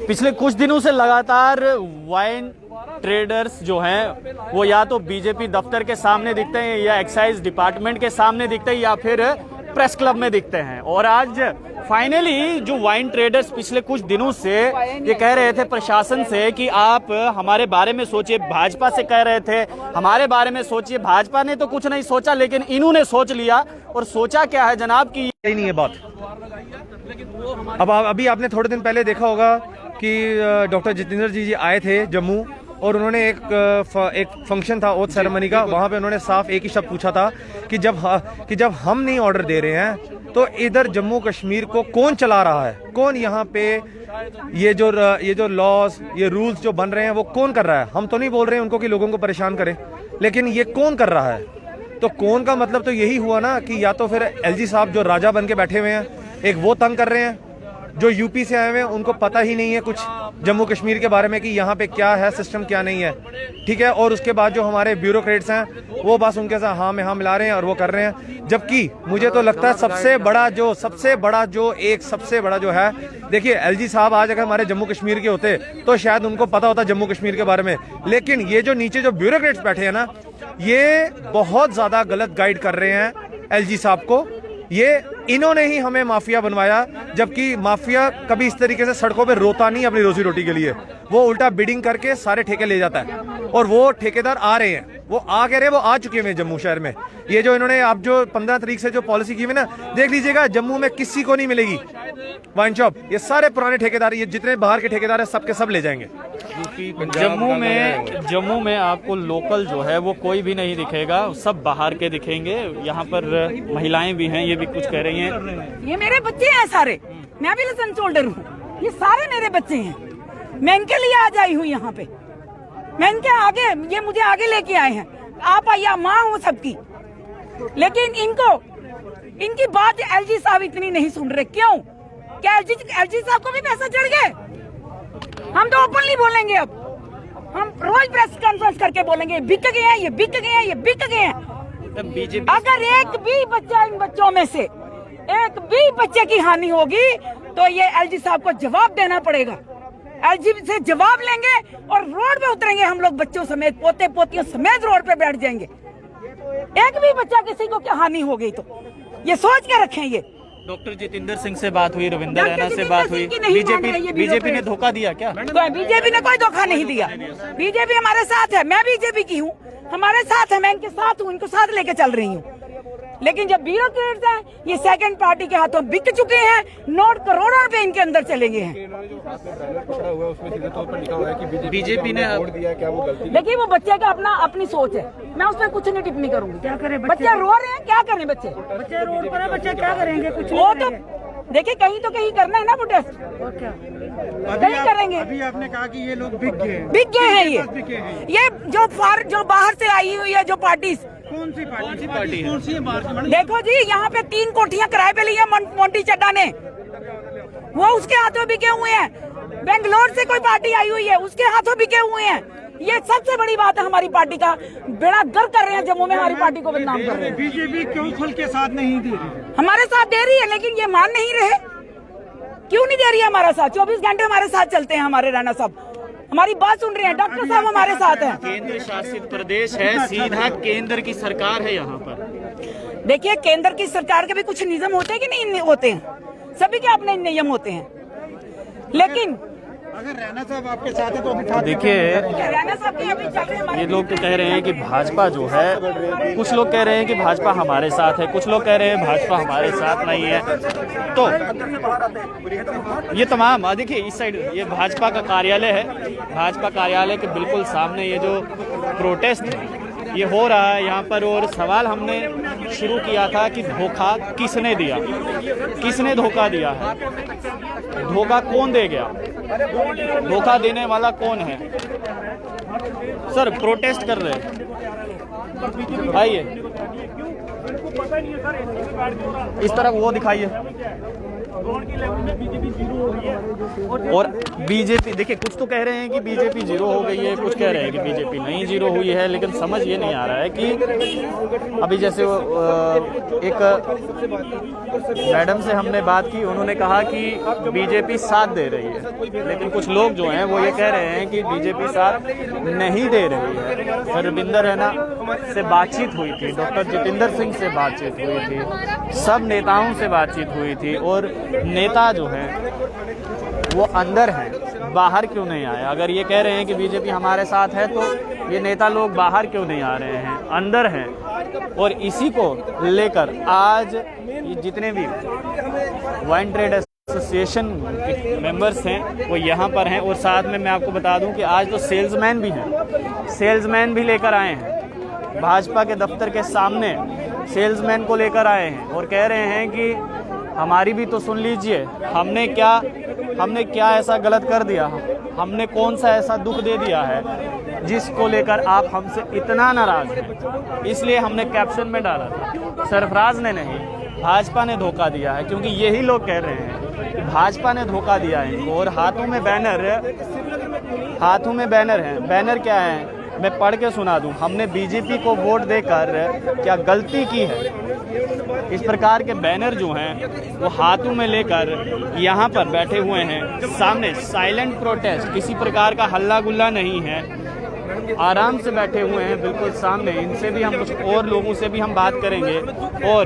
पिछले कुछ दिनों से लगातार वाइन ट्रेडर्स जो हैं वो या तो बीजेपी दफ्तर के सामने दिखते हैं या एक्साइज डिपार्टमेंट के सामने दिखते हैं या फिर प्रेस क्लब में दिखते हैं। और आज फाइनली जो वाइन ट्रेडर्स पिछले कुछ दिनों से ये कह रहे थे प्रशासन से कि आप हमारे बारे में सोचिए, भाजपा से कह रहे थे हमारे बारे में सोचिए, भाजपा ने तो कुछ नहीं सोचा लेकिन इन्होंने सोच लिया। और सोचा क्या है जनाब कि यही नहीं है बात। अब अभी आपने थोड़े दिन पहले देखा होगा कि डॉक्टर जितेंद्र जी आए थे जम्मू और उन्होंने एक फंक्शन था ओथ सेरेमनी का, वहाँ पे उन्होंने साफ एक ही शब्द पूछा था कि जब हम नहीं ऑर्डर दे रहे हैं तो इधर जम्मू कश्मीर को कौन चला रहा है, कौन यहाँ पे ये जो लॉज ये रूल्स जो बन रहे हैं वो कौन कर रहा है। हम तो नहीं बोल रहे हैं उनको कि लोगों को परेशान करें, लेकिन ये कौन कर रहा है। तो कौन का मतलब तो यही हुआ ना कि या तो फिर एलजी साहब जो राजा बन के बैठे हुए हैं, एक वो तंग कर रहे हैं, जो यूपी से आए हुए हैं उनको पता ही नहीं है कुछ जम्मू कश्मीर के बारे में कि यहाँ पे क्या है सिस्टम क्या नहीं है, ठीक है। और उसके बाद जो हमारे ब्यूरोक्रेट्स हैं वो बस उनके साथ हाँ में हाँ मिला रहे हैं और वो कर रहे हैं। जबकि मुझे तो लगता है सबसे बड़ा जो है, देखिए एलजी साहब आज अगर हमारे जम्मू कश्मीर के होते तो शायद उनको पता होता जम्मू कश्मीर के बारे में, लेकिन ये जो नीचे जो ब्यूरोक्रेट्स बैठे हैं ना, ये बहुत ज्यादा गलत गाइड कर रहे हैं एलजी साहब को। ये इन्होंने ही हमें माफिया बनवाया, जबकि माफिया कभी इस तरीके से सड़कों पे रोता नहीं अपनी रोजी रोटी के लिए, वो उल्टा बिडिंग करके सारे ठेके ले जाता है। और वो ठेकेदार आ रहे हैं, वो आ चुके हैं जम्मू शहर में। ये जो इन्होंने अब जो 15 तारीख से जो पॉलिसी की हुई ना, देख लीजिएगा जम्मू में किसी को नहीं मिलेगी वाइन शॉप। ये सारे पुराने ठेकेदार, ये जितने बाहर के ठेकेदार है सबके सब ले जाएंगे। जम्मू में आपको लोकल जो है वो कोई भी नहीं दिखेगा, सब बाहर के दिखेंगे। यहाँ पर महिलाएं भी हैं, ये भी कुछ कह रही हैं। ये मेरे बच्चे हैं सारे, मैं भी लाइसेंस होल्डर हूँ, ये सारे मेरे बच्चे हैं। मैं इनके लिए आज आई हूँ यहाँ पे, मैं इनके आगे, ये मुझे आगे लेके आए हैं। आप आइया माँ हूँ सबकी, लेकिन इनकी बात एलजी साहब इतनी नहीं सुन रहे। क्यों? क्या एलजी साहब को भी पैसा चढ़ गए? हम तो ओपनली बोलेंगे, अब हम रोज प्रेस कॉन्फ्रेंस करके बोलेंगे बिक गए हैं, ये बिक गए हैं, ये बिक गए हैं। अगर एक भी बच्चा, इन बच्चों में से एक भी बच्चे की हानि होगी तो ये एलजी साहब को जवाब देना पड़ेगा। एलजी से जवाब लेंगे और रोड पे उतरेंगे हम लोग, बच्चों समेत, पोते पोतियों समेत रोड पे बैठ जाएंगे। एक भी बच्चा किसी को क्या हानि हो गई तो ये सोच के रखें। ये डॉक्टर जितेंद्र सिंह से बात हुई, रविंदर रैना से बात हुई, बीजेपी ने धोखा दिया क्या? बीजेपी ने कोई धोखा नहीं दिया। बीजेपी हमारे साथ है, मैं बीजेपी की हूँ, हमारे साथ है, मैं इनके साथ हूँ, इनको साथ लेके चल रही हूँ। लेकिन जब ब्यूरोक्रेट्स हैं, ये सेकंड पार्टी के हाथों बिक चुके हैं, नोट करोड़ों रुपए इनके अंदर चले गए हैं। बीजेपी ने देखिए वो बच्चे का अपनी सोच है, मैं उस पर कुछ नहीं टिप्पणी करूंगी। क्या करें बच्चे रो रहे हैं, क्या करें बच्चे रोड पर है, बच्चे क्या करेंगे? कुछ वो तो देखिए कहीं तो कहीं करना है ना प्रोटेस्ट, कहीं करेंगे। अभी आपने कहा कि ये लोग बिक गए हैं। ये जो बाहर से आई हुई है जो पार्टी, कौन सी पार्टी है? देखो जी, यहाँ पे 3 कोठियाँ किराए पे ली है मोंटी चड्डा ने, वो उसके हाथों बिके हुए हैं। बेंगलोर से कोई पार्टी आई हुई है, उसके हाथों बिके हुए हैं। ये सबसे बड़ी बात है, हमारी पार्टी का बेड़ा गर्क कर रहे हैं जम्मू में, हमारी पार्टी को बदनाम कर रहे हैं। बीजेपी क्यों खुल के साथ नहीं दे रही? हमारे साथ दे रही है, लेकिन ये मान नहीं रहे। क्यों नहीं दे रही है हमारा साथ? 24 घंटे हमारे साथ चलते हैं, हमारे राणा साहब हमारी बात सुन रहे हैं, डॉक्टर साहब हमारे साथ हैं। केंद्र शासित प्रदेश है, सीधा केंद्र की सरकार है यहाँ पर। देखिए केंद्र की सरकार के भी कुछ नियम होते हैं कि नहीं होते हैं, सभी के अपने नियम होते हैं। लेकिन अगर रैना साहब आपके साथ है तो अभी देखिए रैना साहब के अभी चल रहे हैं। ये लोग तो कह रहे हैं कि भाजपा जो है, कुछ लोग कह रहे हैं कि भाजपा हमारे साथ है, कुछ लोग कह रहे हैं भाजपा हमारे साथ नहीं है। तो ये तमाम देखिए इस साइड ये भाजपा का कार्यालय है, भाजपा कार्यालय के बिल्कुल सामने ये जो प्रोटेस्ट ये हो रहा है यहाँ पर। और सवाल हमने शुरू किया था कि धोखा किसने दिया, किसने धोखा दिया है, धोखा कौन दे गया, धोखा देने वाला कौन है? सर प्रोटेस्ट कर रहे हैं, आइए इस तरफ वो दिखाइए। और बीजेपी, देखिए कुछ तो कह रहे हैं कि बीजेपी जीरो हो गई है, कुछ कह रहे हैं कि बीजेपी नहीं जीरो हुई है, लेकिन समझ ये नहीं आ रहा है कि अभी जैसे एक मैडम से हमने बात की, उन्होंने कहा कि बीजेपी साथ दे रही है, लेकिन कुछ लोग जो हैं वो ये कह रहे हैं कि बीजेपी साथ नहीं दे रही है। रविंदर रैना से बातचीत हुई थी, डॉक्टर जितेंद्र सिंह से बातचीत हुई थी, सब नेताओं से बातचीत हुई थी, और नेता जो हैं वो अंदर हैं, बाहर क्यों नहीं आए? अगर ये कह रहे हैं कि बीजेपी हमारे साथ है तो ये नेता लोग बाहर क्यों नहीं आ रहे हैं, अंदर हैं। और इसी को लेकर आज ये जितने भी वाइन ट्रेड एसोसिएशन मेंबर्स हैं वो यहाँ पर हैं, और साथ में मैं आपको बता दूं कि आज तो सेल्समैन भी हैं, सेल्समैन भी लेकर आए हैं, भाजपा के दफ्तर के सामने सेल्समैन को लेकर आए हैं और कह रहे हैं कि हमारी भी तो सुन लीजिए, हमने क्या ऐसा गलत कर दिया, हमने कौन सा ऐसा दुख दे दिया है जिसको लेकर आप हमसे इतना नाराज़ हैं। इसलिए हमने कैप्शन में डाला था, सरफराज ने नहीं, भाजपा ने धोखा दिया है, क्योंकि यही लोग कह रहे हैं कि भाजपा ने धोखा दिया है इनको। और हाथों में बैनर हैं। बैनर क्या है मैं पढ़ के सुना दूं। हमने बीजेपी को वोट देकर क्या गलती की है? इस प्रकार के बैनर जो हैं वो हाथों में लेकर यहाँ पर बैठे हुए हैं सामने। साइलेंट प्रोटेस्ट, किसी प्रकार का हल्ला गुल्ला नहीं है, आराम से बैठे हुए हैं बिल्कुल सामने। इनसे भी हम कुछ और लोगों से भी हम बात करेंगे और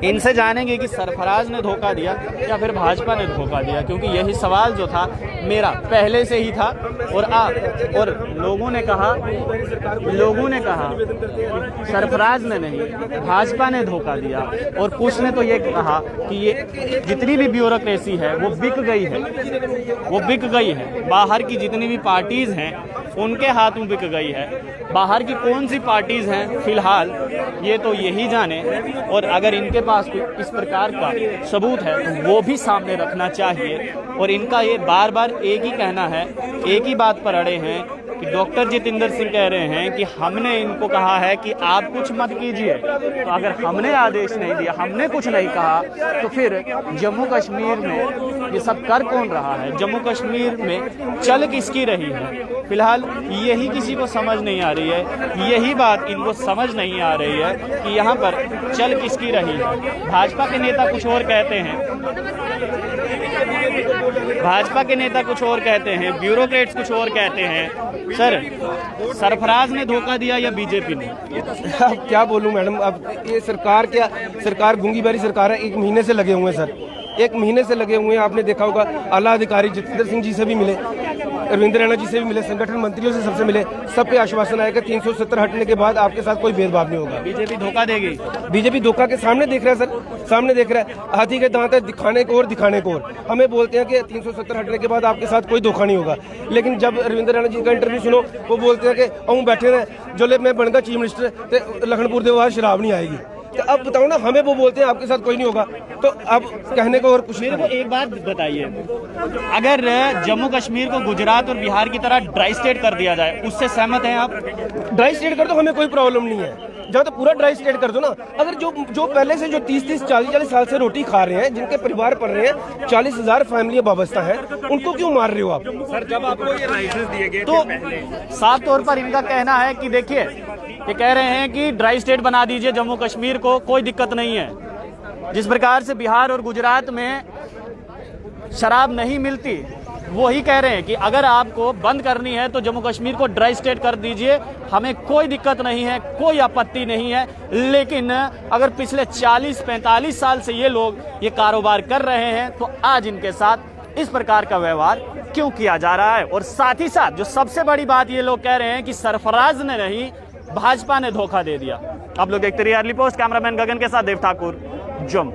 इनसे जानेंगे कि सरफराज ने धोखा दिया या फिर भाजपा ने धोखा दिया, क्योंकि यही सवाल जो था मेरा पहले से ही था। और लोगों ने कहा सरफराज ने नहीं, भाजपा ने धोखा दिया। और कुछ ने तो ये कहा कि ये जितनी भी ब्यूरोक्रेसी है वो बिक गई है, बाहर की जितनी भी पार्टीज हैं उनके हाथों बिक गई है। बाहर की कौन सी पार्टीज हैं फिलहाल ये तो यही जाने, और अगर इनके पास कोई इस प्रकार का सबूत है तो वो भी सामने रखना चाहिए। और इनका ये बार बार एक ही कहना है, एक ही बात पर अड़े हैं कि डॉक्टर जितेंद्र सिंह कह रहे हैं कि हमने इनको कहा है कि आप कुछ मत कीजिए। तो अगर हमने आदेश नहीं दिया, हमने कुछ नहीं कहा, तो फिर जम्मू कश्मीर में ये सब कर कौन रहा है? जम्मू कश्मीर में चल किसकी रही है? फिलहाल यही किसी को समझ नहीं आ रही है, यही बात इनको समझ नहीं आ रही है कि यहाँ पर चल किसकी रही है। भाजपा के नेता कुछ और कहते हैं, ब्यूरोक्रेट्स कुछ और कहते हैं। सर, सरफराज ने धोखा दिया या बीजेपी ने? अब क्या बोलूं मैडम, अब ये सरकार गूंगी बैरी सरकार है। 1 महीने से लगे हुए हैं सर, 1 महीने से लगे हुए हैं। आपने देखा होगा आला अधिकारी जितेंद्र सिंह जी से भी मिले, रविंदर रैना जी से भी मिले, संगठन मंत्रियों से सबसे मिले, सब पे आश्वासन आया कि 370 हटने के बाद आपके साथ कोई भेदभाव नहीं होगा। बीजेपी धोखा देगी। बीजेपी धोखा के सामने देख रहा है सर, सामने देख रहा है। हाथी के दांत है, दिखाने को और हमें बोलते हैं कि 370 हटने के बाद आपके साथ कोई धोखा नहीं होगा। लेकिन जब रविंदर रैना जी का इंटरव्यू सुनो, वो बोलते हैं कि बैठे हैं जो मैं बनगा चीफ मिनिस्टर तो लखनपुर दे बाहर शराब नहीं आएगी। तो अब बताओ ना, हमें वो बोलते हैं आपके साथ कोई नहीं होगा, तो अब कहने को और कुछ। मेरे को एक बात बताइए, अगर जम्मू कश्मीर को गुजरात और बिहार की तरह ड्राई स्टेट कर दिया जाए, उससे सहमत हैं आप? ड्राई स्टेट कर दो, हमें कोई प्रॉब्लम नहीं है। जब तो पूरा ड्राई स्टेट कर दो ना। अगर जो पहले से जो 30-30, 40-40 साल से रोटी खा रहे हैं, जिनके परिवार पल रहे हैं, 40,000 फैमिली वाबस्ता है, उनको क्यों मार रहे हो आप? सर, जब आपको ये लाइसेंस दिए गए तो साफ तौर पर इनका कहना है कि देखिए, ये कह रहे हैं कि ड्राई स्टेट बना दीजिए जम्मू कश्मीर को, कोई दिक्कत नहीं है। जिस प्रकार से बिहार और गुजरात में शराब नहीं मिलती, वो ही कह रहे हैं कि अगर आपको बंद करनी है तो जम्मू कश्मीर को ड्राई स्टेट कर दीजिए, हमें कोई दिक्कत नहीं है, कोई आपत्ति नहीं है। लेकिन अगर पिछले 40-45 साल से ये लोग ये कारोबार कर रहे हैं तो आज इनके साथ इस प्रकार का व्यवहार क्यों किया जा रहा है? और साथ ही साथ जो सबसे बड़ी बात ये लोग कह रहे हैं कि सरफराज ने नहीं, भाजपा ने धोखा दे दिया। आप लोग देखते रहिए अर्ली पोस्ट। कैमरामैन गगन के साथ देव ठाकुर, जम्मू।